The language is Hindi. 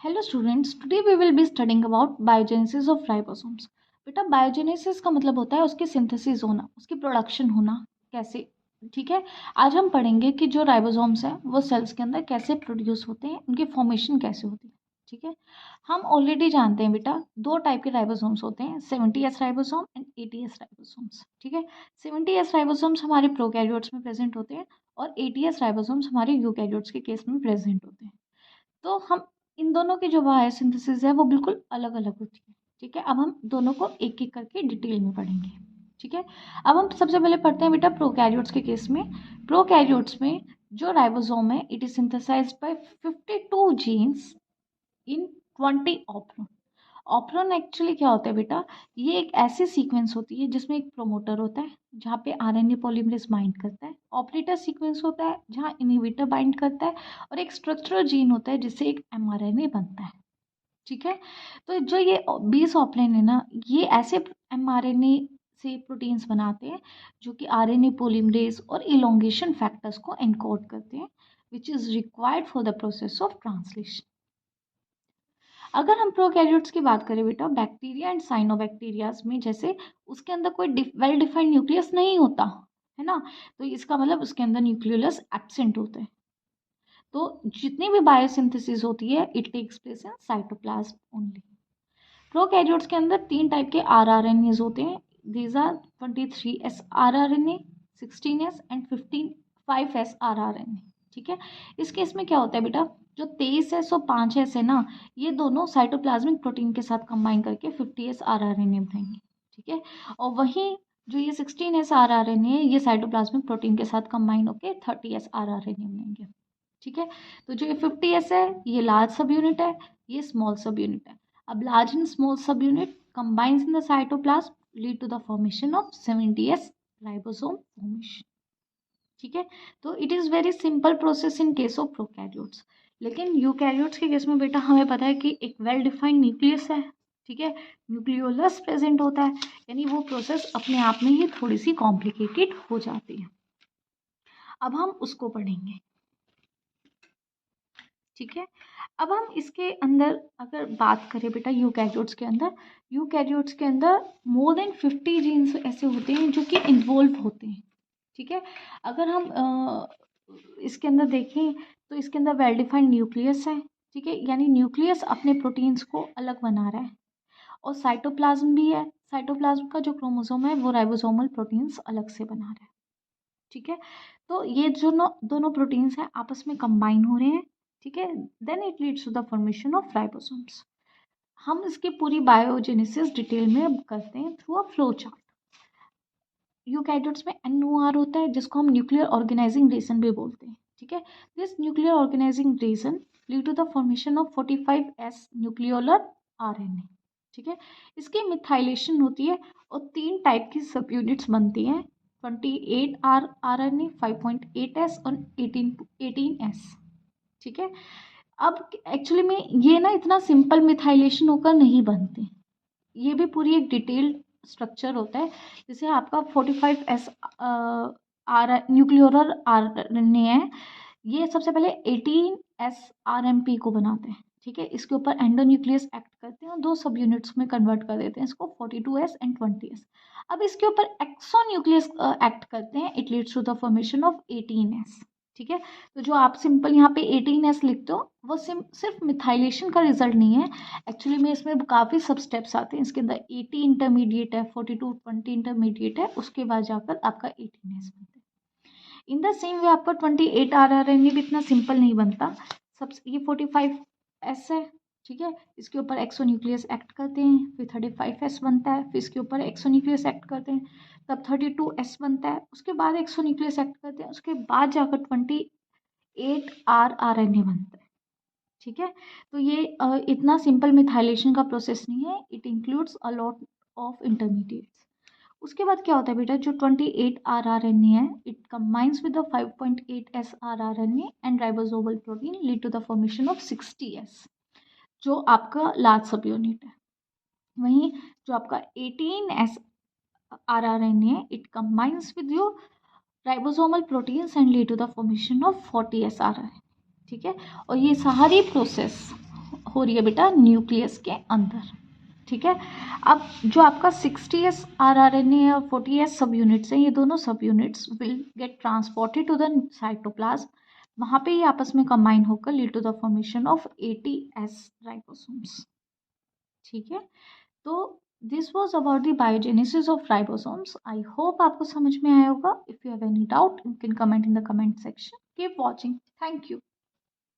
Hello students, today we will be studying about biogenesis of ribosomes. बेटा, बायोजेनेसिस का मतलब होता है उसकी सिंथेसिस होना, उसकी प्रोडक्शन होना कैसे। ठीक है, आज हम पढ़ेंगे कि जो राइबोसोम्स हैं वो सेल्स के अंदर कैसे प्रोड्यूस होते हैं, उनकी फॉर्मेशन कैसे होती है। ठीक है, हम ऑलरेडी जानते हैं बेटा, दो टाइप के राइबोसोम्स होते हैं, 70S ribosome and 80S ribosomes. ठीक है, 70S राइबोसोम्स हमारे प्रोकैरियोट्स में प्रेजेंट होते हैं और 80S राइबोसोम्स हमारे यूकैरियोट्स के केस में प्रेजेंट होते हैं। तो हम इन दोनों की जो बायोसिंथेसिस है वो बिल्कुल अलग अलग होती है। ठीक है, अब हम दोनों को एक एक करके डिटेल में पढ़ेंगे। ठीक है, अब हम सबसे पहले पढ़ते हैं बेटा प्रोकैरियोट्स के केस में। प्रोकैरियोट्स में जो राइबोसोम है, it is synthesized by 52 genes in 20 operon. Operon actually क्या होता है बेटा, ये एक ऐसी सीक्वेंस होती है जिसमें एक प्रोमोटर होता है जहाँ पे आरएनए पॉलीमरेज बाइंड करता है, ऑपरेटर सीक्वेंस होता है जहाँ इनहिबिटर बाइंड करता है, और एक स्ट्रक्चरल जीन होता है जिससे एक एमआरएनए बनता है। ठीक है, तो जो ये 20 ऑपरेन है ना, ये ऐसे एमआरएनए से प्रोटीन्स बनाते हैं जो कि आरएनए पॉलीमरेज और इलोंगेशन फैक्टर्स को एनकोड करते हैं, which is required for the process of translation. अगर हम प्रोकैरियोट्स की बात करें बेटा, बैक्टीरिया एंड साइनोबैक्टीरियाज में जैसे उसके अंदर कोई वेल डिफाइंड न्यूक्लियस नहीं होता है ना, तो इसका मतलब उसके अंदर न्यूक्लियोलस एब्सेंट होते हैं। तो जितनी भी बायोसिंथेसिस होती है, it takes place in cytoplasm only. Prokaryotes के अंदर तीन टाइप के आरआरएनएज होते हैं। These are 23S rRNA, 16S and 5S rRNA. ठीक है, इस केस में क्या होता है बेटा, जो 23S और 5S है ना, ये दोनों साइटोप्लाज्मिक प्रोटीन के साथ कंबाइन करके 50S आरआरएनए बनाएंगे। ठीक है, और वहीं जो ये 16S आरआरएनए है, ये साइटोप्लाज्मिक प्रोटीन के साथ कंबाइन होकर 30S आरआरएनए बनाएंगे। ठीक है, तो जो ये 50S है, ये लार्ज सब यूनिट है, ये स्मॉल सब यूनिट है। अब large and small subunit combines in the cytoplasm lead to the formation of 70S ribosome formation. ठीक है, तो it is very simple process in case of prokaryotes. लेकिन यूकैरियोट्स के केस में बेटा हमें पता है कि एक वेल डिफाइंड न्यूक्लियस है। ठीक है, न्यूक्लियोलस प्रेजेंट होता है, यानी वो प्रोसेस अपने आप में ही थोड़ी सी कॉम्प्लिकेटेड हो जाती है। अब हम उसको पढ़ेंगे। ठीक है, अब हम इसके अंदर अगर बात करें बेटा, यूकैरियोट्स के अंदर मोर देन 50 जीन्स ऐसे होते हैं जो कि इन्वॉल्व होते हैं। ठीक है, अगर हम इसके अंदर देखें तो इसके अंदर वेल डिफाइंड न्यूक्लियस है। ठीक है, यानी न्यूक्लियस अपने प्रोटीन्स को अलग बना रहा है, और साइटोप्लाज्म भी है। साइटोप्लाज्म का जो क्रोमोसोम है वो राइबोसोमल प्रोटीन्स अलग से बना रहा है। ठीक है, तो ये जो दोनों प्रोटीन्स हैं आपस में कंबाइन हो रहे हैं। ठीक है, then it leads to the formation of ribosomes. हम इसकी पूरी बायोजेनेसिस डिटेल में अब करते हैं through a flow chart. Eukaryotes में NOR होता है जिसको हम न्यूक्लियर ऑर्गेनाइजिंग रीजन भी बोलते हैं। ठीक है, this nuclear organizing region lead to the formation of 45S nucleolar RNA। ठीक है, इसकी मिथाइलेशन होती है और तीन टाइप की सब यूनिट्स बनती हैं, 28R RNA, 5.8S और 18S। ठीक है, अब एक्चुअली में ये ना इतना सिंपल मिथाइलेशन होकर नहीं बनते, ये भी पूरी एक डिटेल्ड स्ट्रक्चर होता है। जैसे आपका 45S आर न्यूक्लियोलर RNA है, ये सबसे पहले 18S RMP को बनाते हैं। ठीक है, इसके ऊपर एंडोन्यूक्लियस एक्ट करते हैं और दो सब यूनिट्स में कन्वर्ट कर देते हैं इसको, 42S एंड 20S। अब इसके ऊपर एक्सोन्यूक्लियस एक्ट करते हैं, it leads to the formation of 18S। ठीक है, तो जो आप सिंपल यहाँ पे 18S लिखते हो वो सिर्फ मिथाइलेशन का रिजल्ट नहीं है, एक्चुअली में इसमें काफ़ी सब स्टेप्स आते हैं। इसके अंदर 80 इंटरमीडिएट है, 42 20 इंटरमीडिएट है, उसके बाद जाकर आपका 18S बनता है। इन द सेम वे आपका 28 RNA भी इतना सिंपल नहीं बनता। सब ये 45S है। ठीक है, इसके ऊपर एक्सोन्यूक्लियस एक्ट करते हैं, फिर 35S बनता है, फिर इसके ऊपर एक्सोन्यूक्लियस एक्ट करते हैं, तब 32S बनता है, उसके बाद एक्सोन्यूक्लियस एक्ट करते हैं, उसके बाद जाकर 28R RNA बनता है। ठीक है, तो ये इतना सिंपल मिथाइलेशन का प्रोसेस नहीं है, it includes a lot of intermediates. उसके बाद क्या होता है बेटा, जो 28R RNA है, it combines with the 5.8S RNA and ribosomal protein lead to the formation of 60S, जो आपका लार्ज सब यूनिट है। वहीं जो आपका 18S RNA है, it combines with your ribosomal proteins and lead to the formation of 40S RNA। ठीक है, और ये सारी प्रोसेस हो रही है बेटा न्यूक्लियस के अंदर, ठीक है। अब जो आपका 60s rRNA और 40s सब यूनिट्स हैं, ये दोनों subunits will get transported to the cytoplasm, वहाँ पे ये आपस में कंबाइन होकर lead to the formation of 80S ribosomes, ठीक है। तो this was about the biogenesis of ribosomes. I hope आपको समझ में आया होगा। If you have any doubt you can comment in the comment section. Keep watching, thank you.